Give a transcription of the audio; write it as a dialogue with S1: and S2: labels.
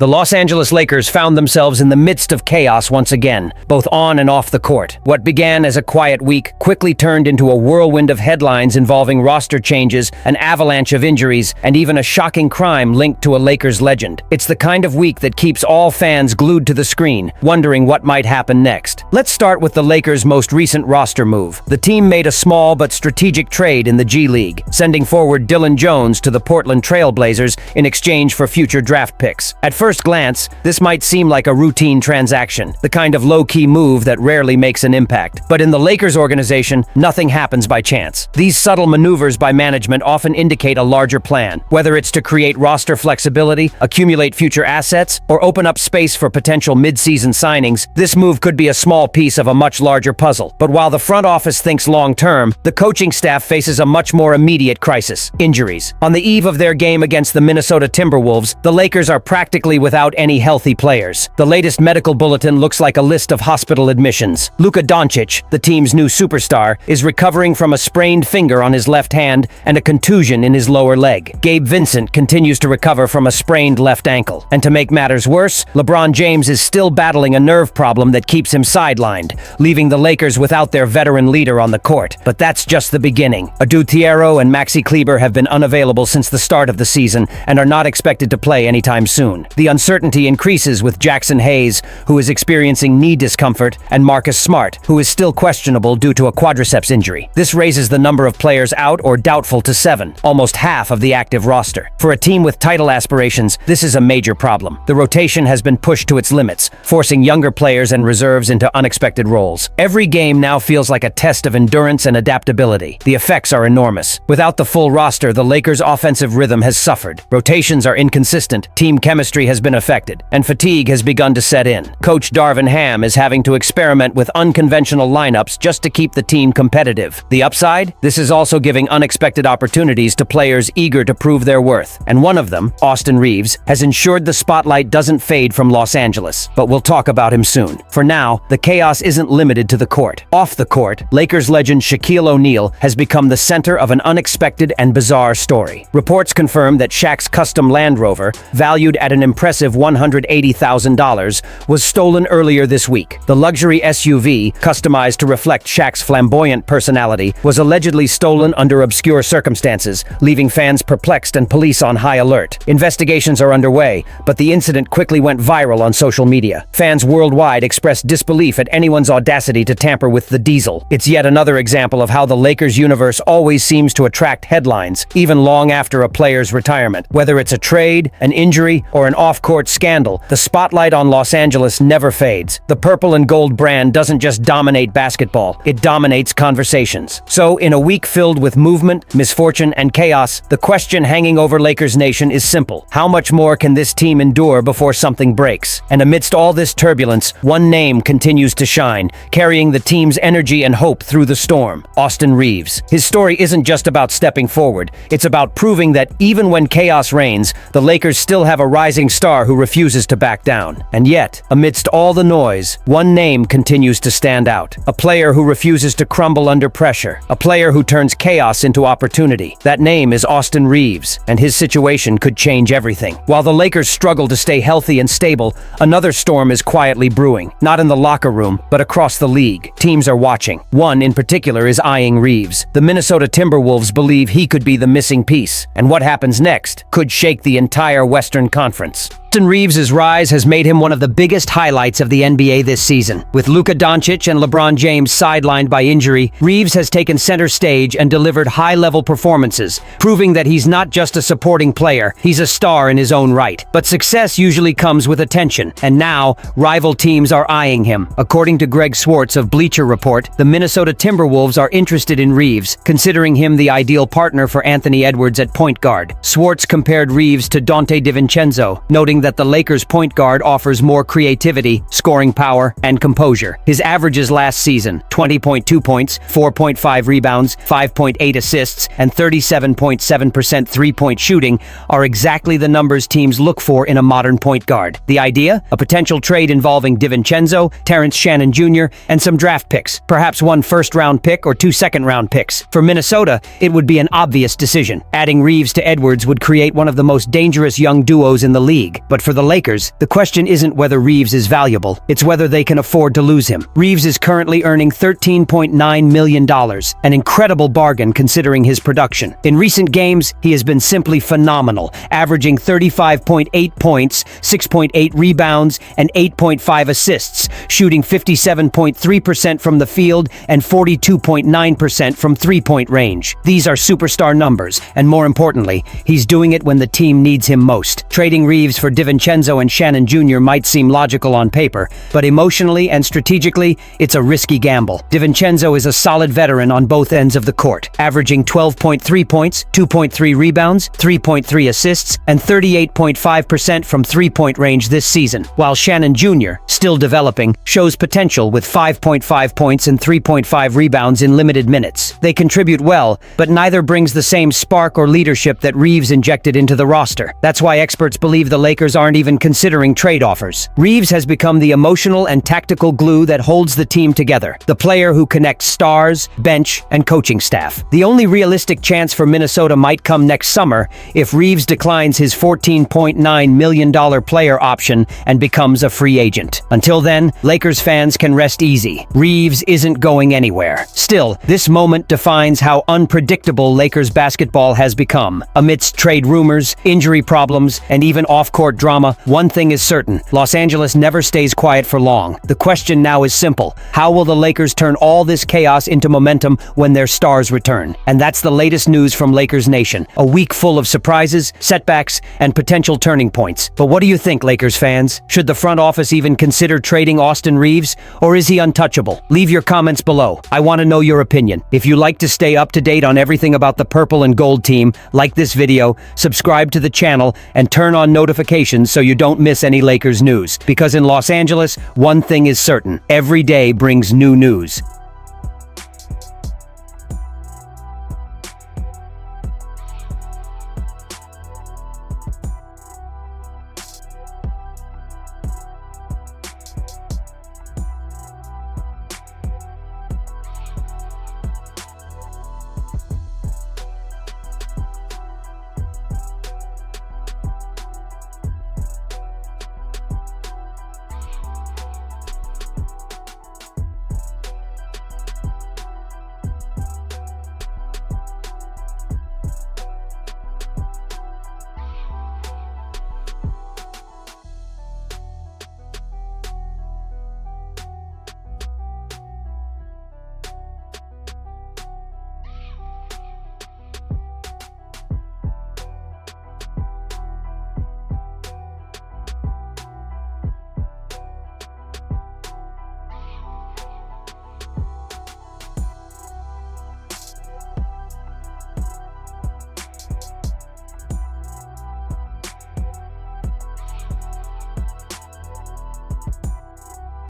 S1: The Los Angeles Lakers found themselves in the midst of chaos once again, both on and off the court. What began as a quiet week quickly turned into a whirlwind of headlines involving roster changes, an avalanche of injuries, and even a shocking crime linked to a Lakers legend. It's the kind of week that keeps all fans glued to the screen, wondering what might happen next. Let's start with the Lakers' most recent roster move. The team made a small but strategic trade in the G League, sending forward Dillon Jones to the Portland Trail Blazers in exchange for future draft picks. At first glance, this might seem like a routine transaction, the kind of low-key move that rarely makes an impact. But in the Lakers organization, nothing happens by chance. These subtle maneuvers by management often indicate a larger plan, whether it's to create roster flexibility, accumulate future assets, or open up space for potential mid-season signings. This move could be a small piece of a much larger puzzle. But while the front office thinks long-term, the coaching staff faces a much more immediate crisis: injuries. On the eve of their game against the Minnesota Timberwolves, the Lakers are practically without any healthy players. The latest medical bulletin looks like a list of hospital admissions. Luka Doncic, the team's new superstar, is recovering from a sprained finger on his left hand and a contusion in his lower leg. Gabe Vincent continues to recover from a sprained left ankle. And to make matters worse, LeBron James is still battling a nerve problem that keeps him sidelined, leaving the Lakers without their veteran leader on the court. But that's just the beginning. Adou Thiero and Maxi Kleber have been unavailable since the start of the season and are not expected to play anytime soon. The uncertainty increases with Jackson Hayes, who is experiencing knee discomfort, and Marcus Smart, who is still questionable due to a quadriceps injury. This raises the number of players out or doubtful to 7, almost half of the active roster. For a team with title aspirations, this is a major problem. The rotation has been pushed to its limits, forcing younger players and reserves into unexpected roles. Every game now feels like a test of endurance and adaptability. The effects are enormous. Without the full roster, the Lakers' offensive rhythm has suffered. Rotations are inconsistent, team chemistry has been affected, and fatigue has begun to set in. Coach Darvin Ham is having to experiment with unconventional lineups just to keep the team competitive. The upside? This is also giving unexpected opportunities to players eager to prove their worth. And one of them, Austin Reaves, has ensured the spotlight doesn't fade from Los Angeles. But we'll talk about him soon. For now, the chaos isn't limited to the court. Off the court, Lakers legend Shaquille O'Neal has become the center of an unexpected and bizarre story. Reports confirm that Shaq's custom Land Rover, valued at an impressive $180,000, was stolen earlier this week. The luxury SUV, customized to reflect Shaq's flamboyant personality, was allegedly stolen under obscure circumstances, leaving fans perplexed and police on high alert. Investigations are underway, but the incident quickly went viral on social media. Fans worldwide expressed disbelief at anyone's audacity to tamper with the diesel. It's yet another example of how the Lakers universe always seems to attract headlines, even long after a player's retirement. Whether it's a trade, an injury, or an off-court scandal, the spotlight on Los Angeles never fades. The purple and gold brand doesn't just dominate basketball, it dominates conversations. So, in a week filled with movement, misfortune, and chaos, the question hanging over Lakers Nation is simple: how much more can this team endure before something breaks? And amidst all this turbulence, one name continues to shine, carrying the team's energy and hope through the storm: Austin Reaves. His story isn't just about stepping forward, it's about proving that even when chaos reigns, the Lakers still have a rising star who refuses to back down. And yet, amidst all the noise, one name continues to stand out. A player who refuses to crumble under pressure. A player who turns chaos into opportunity. That name is Austin Reaves, and his situation could change everything. While the Lakers struggle to stay healthy and stable, another storm is quietly brewing. Not in the locker room, but across the league. Teams are watching. One in particular is eyeing Reaves. The Minnesota Timberwolves believe he could be the missing piece. And what happens next could shake the entire Western Conference. Austin Reaves' rise has made him one of the biggest highlights of the NBA this season. With Luka Doncic and LeBron James sidelined by injury, Reaves has taken center stage and delivered high-level performances, proving that he's not just a supporting player, he's a star in his own right. But success usually comes with attention, and now, rival teams are eyeing him. According to Greg Swartz of Bleacher Report, the Minnesota Timberwolves are interested in Reaves, considering him the ideal partner for Anthony Edwards at point guard. Swartz compared Reaves to Donte DiVincenzo, noting that the Lakers' point guard offers more creativity, scoring power, and composure. His averages last season, 20.2 points, 4.5 rebounds, 5.8 assists, and 37.7% three-point shooting, are exactly the numbers teams look for in a modern point guard. The idea? A potential trade involving DiVincenzo, Terrence Shannon Jr., and some draft picks, perhaps one first-round pick or 2 second-round picks. For Minnesota, it would be an obvious decision. Adding Reaves to Edwards would create one of the most dangerous young duos in the league. But for the Lakers, the question isn't whether Reeves is valuable, it's whether they can afford to lose him. Reeves is currently earning $13.9 million, an incredible bargain considering his production. In recent games, he has been simply phenomenal, averaging 35.8 points, 6.8 rebounds, and 8.5 assists, shooting 57.3% from the field and 42.9% from three-point range. These are superstar numbers, and more importantly, he's doing it when the team needs him most. Trading Reeves for DiVincenzo and Shannon Jr. might seem logical on paper, but emotionally and strategically, it's a risky gamble. DiVincenzo is a solid veteran on both ends of the court, averaging 12.3 points, 2.3 rebounds, 3.3 assists, and 38.5% from three-point range this season, while Shannon Jr., still developing, shows potential with 5.5 points and 3.5 rebounds in limited minutes. They contribute well, but neither brings the same spark or leadership that Reeves injected into the roster. That's why experts believe the Lakers aren't even considering trade offers. Reeves has become the emotional and tactical glue that holds the team together, the player who connects stars, bench, and coaching staff. The only realistic chance for Minnesota might come next summer if Reeves declines his $14.9 million player option and becomes a free agent. Until then, Lakers fans can rest easy. Reeves isn't going anywhere. Still, this moment defines how unpredictable Lakers basketball has become. Amidst trade rumors, injury problems, and even off-court drama, one thing is certain: Los Angeles never stays quiet for long. The question now is simple: how will the Lakers turn all this chaos into momentum when their stars return? And that's the latest news from Lakers Nation. A week full of surprises, setbacks, and potential turning points. But what do you think, Lakers fans? Should the front office even consider trading Austin Reeves, or is he untouchable? Leave your comments below. I want to know your opinion. If you like to stay up to date on everything about the purple and gold team, like this video, subscribe to the channel, and turn on notifications so you don't miss any Lakers news. Because in Los Angeles, one thing is certain: every day brings new news.